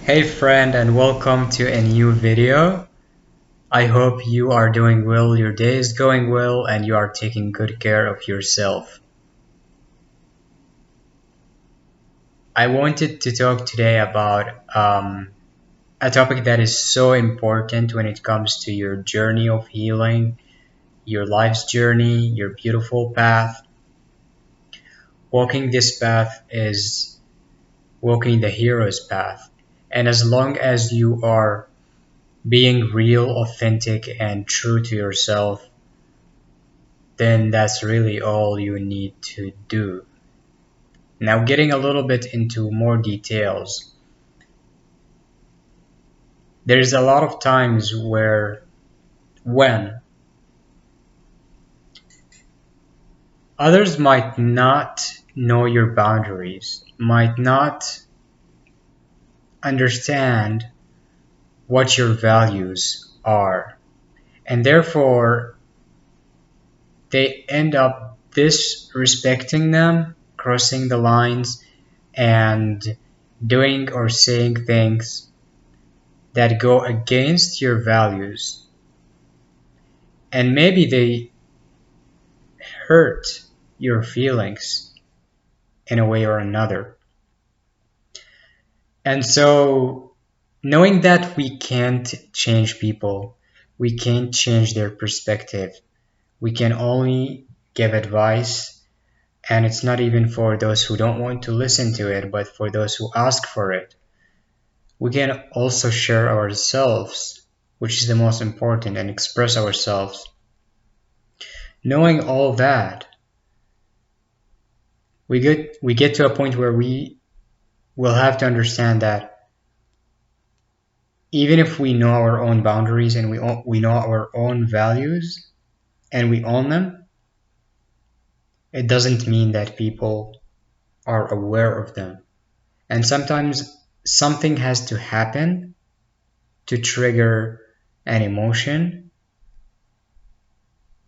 Hey friend, and welcome to a new video. I hope you are doing well, your day is going well, and you are taking good care of yourself. I wanted to talk today about a topic that is so important when it comes to your journey of healing, your life's journey, your beautiful path. Walking this path is walking the hero's path. And as long as you are being real, authentic, and true to yourself, then that's really all you need to do. Now, getting a little bit into more details, there's a lot of times when others might not know your boundaries, might not understand what your values are, and therefore they end up disrespecting them, crossing the lines, and doing or saying things that go against your values, and maybe they hurt your feelings in a way or another. And so, knowing that we can't change people, we can't change their perspective, we can only give advice, and it's not even for those who don't want to listen to it, but for those who ask for it. We can also share ourselves, which is the most important, and express ourselves. Knowing all that, we get to a point where we will have to understand that even if we know our own boundaries and we know our own values and we own them, it doesn't mean that people are aware of them. And sometimes something has to happen to trigger an emotion,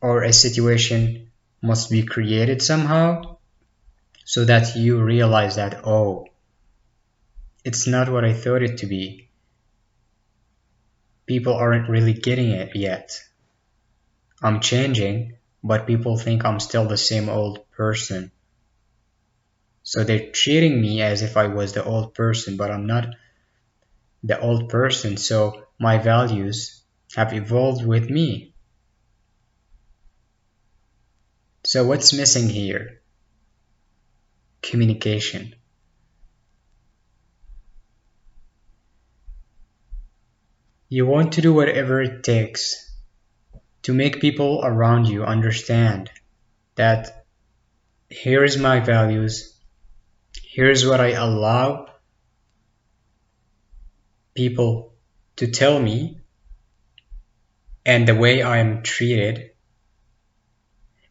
or a situation must be created somehow so that you realize that, oh, it's not what I thought it to be. People aren't really getting it yet. I'm changing, but people think I'm still the same old person. So they're treating me as if I was the old person, but I'm not the old person. So my values have evolved with me. So what's missing here? Communication. You want to do whatever it takes to make people around you understand that here is my values, here's what I allow people to tell me, and the way I am treated,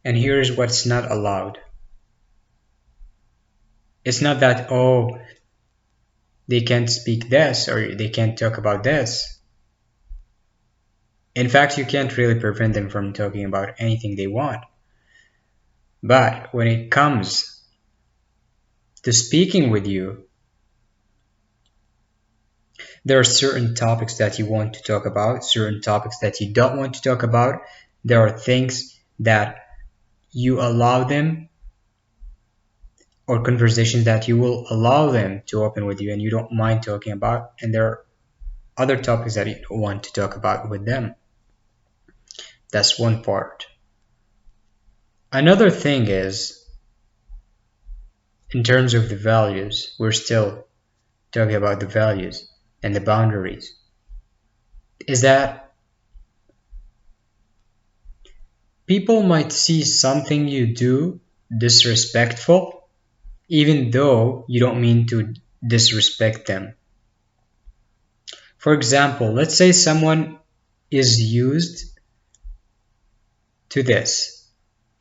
and here's what's not allowed. It's not that, oh, they can't speak this or they can't talk about this. In fact, you can't really prevent them from talking about anything they want. But when it comes to speaking with you, there are certain topics that you want to talk about, certain topics that you don't want to talk about. There are things that you allow them, or conversations that you will allow them to open with you and you don't mind talking about. And there are other topics that you don't want to talk about with them. That's one part. Another thing is, in terms of the values, we're still talking about the values and the boundaries, is that people might see something you do disrespectful, even though you don't mean to disrespect them. For example, let's say someone is used to this.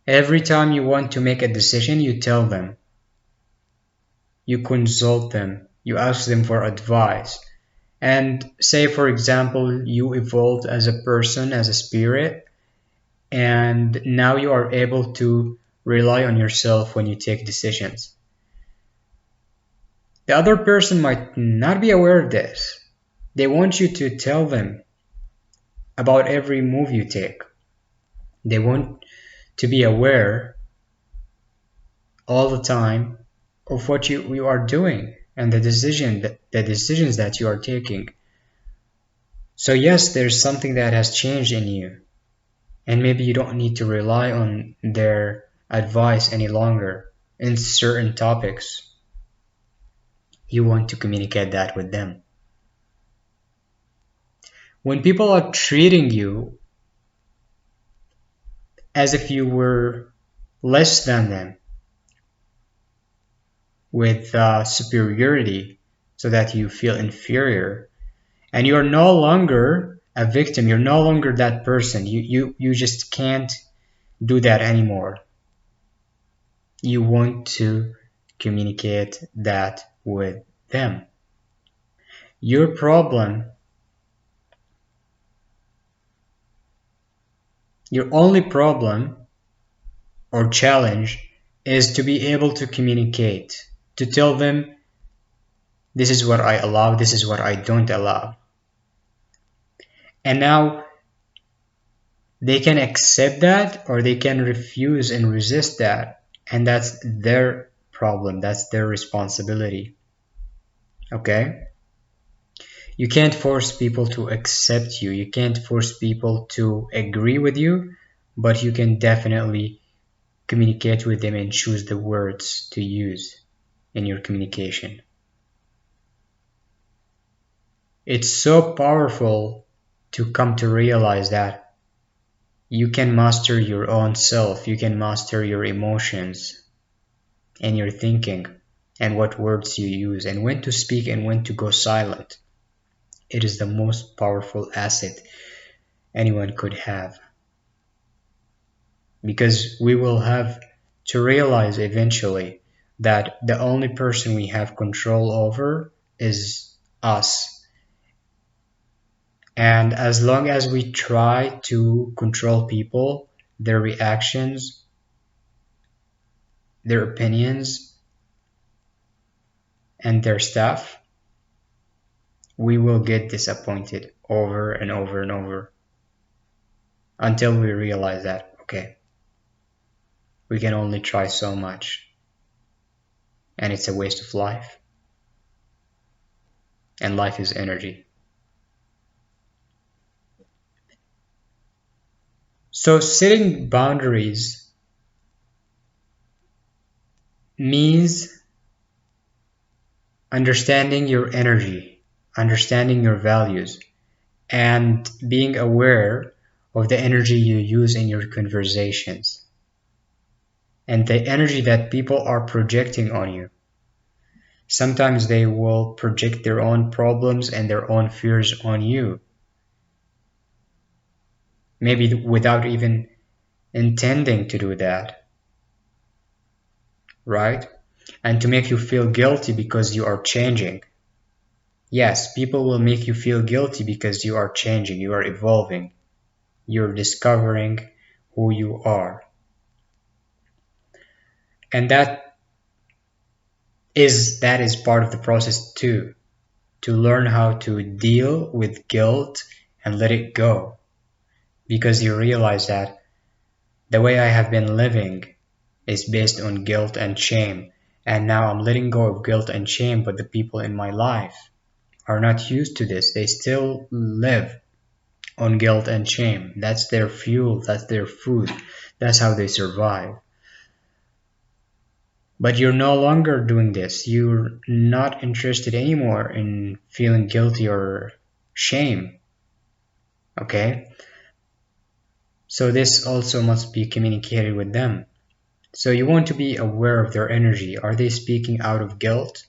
Every time you want to make a decision, you tell them, you consult them, you ask them for advice. And say, for example, you evolved as a person, as a spirit, and now you are able to rely on yourself when you take decisions. The other person might not be aware of this. They want you to tell them about every move you take. They want to be aware all the time of what you are doing and the decisions that you are taking. So yes, there's something that has changed in you, and maybe you don't need to rely on their advice any longer in certain topics. You want to communicate that with them. When people are treating you as if you were less than them, with superiority, so that you feel inferior, and you're no longer a victim, you're no longer that person, you just can't do that anymore. You want to communicate that with them. Your problem, your only problem or challenge, is to be able to communicate, to tell them, this is what I allow, this is what I don't allow. And now they can accept that or they can refuse and resist that, and that's their problem, that's their responsibility. Okay? You can't force people to accept you, you can't force people to agree with you, but you can definitely communicate with them and choose the words to use in your communication. It's so powerful to come to realize that you can master your own self, you can master your emotions and your thinking and what words you use and when to speak and when to go silent. It is the most powerful asset anyone could have, because we will have to realize eventually that the only person we have control over is us. And as long as we try to control people, their reactions, their opinions, and their stuff, we will get disappointed over and over and over until we realize that, okay, we can only try so much and it's a waste of life. And life is energy. So setting boundaries means understanding your energy, understanding your values, and being aware of the energy you use in your conversations and the energy that people are projecting on you. Sometimes they will project their own problems and their own fears on you, maybe without even intending to do that, right? And to make you feel guilty because you are changing. Yes, people will make you feel guilty because you are changing, you are evolving, you're discovering who you are. And that is part of the process too, to learn how to deal with guilt and let it go, because you realize that the way I have been living is based on guilt and shame, and now I'm letting go of guilt and shame, but the people in my life are not used to this. They still live on guilt and shame. That's their fuel, that's their food, that's how they survive. But you're no longer doing this. You're not interested anymore in feeling guilty or shame. Okay? So this also must be communicated with them. So you want to be aware of their energy. Are they speaking out of guilt?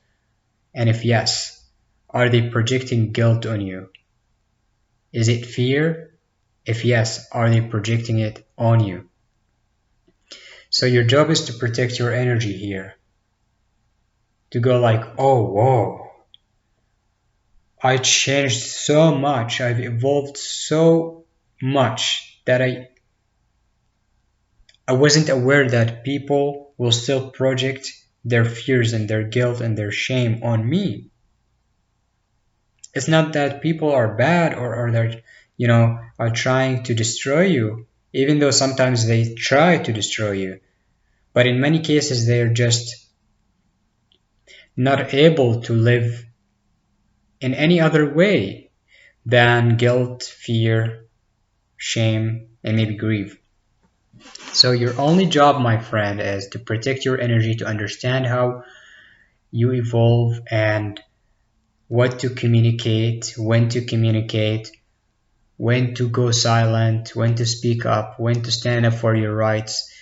And if yes, are they projecting guilt on you? Is it fear? If yes, are they projecting it on you? So your job is to protect your energy here. To go like, oh, whoa, I changed so much, I've evolved so much that I wasn't aware that people will still project their fears and their guilt and their shame on me. It's not that people are bad, or they're, are trying to destroy you, even though sometimes they try to destroy you. But in many cases, they're just not able to live in any other way than guilt, fear, shame, and maybe grief. So your only job, my friend, is to protect your energy, to understand how you evolve and what to communicate, when to go silent, when to speak up, when to stand up for your rights,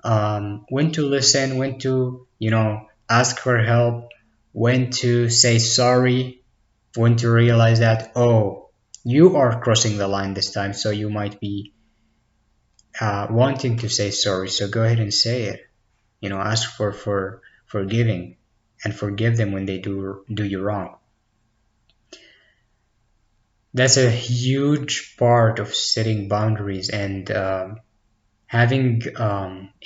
when to listen, when to, ask for help, when to say sorry, when to realize that, oh, you are crossing the line this time, so you might be wanting to say sorry. So go ahead and say it. Ask for forgiving and forgive them when they do you wrong. That's a huge part of setting boundaries and having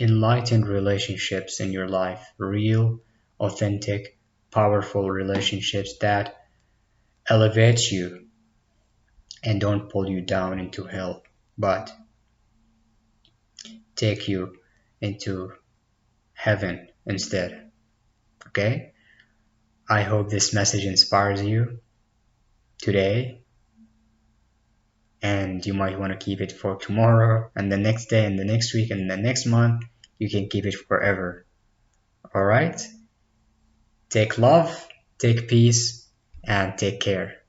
enlightened relationships in your life, real, authentic, powerful relationships that elevate you and don't pull you down into hell, but take you into heaven instead. Okay? I hope this message inspires you today, and you might want to keep it for tomorrow and the next day and the next week and the next month. You can keep it forever. All right? Take love, take peace, and take care.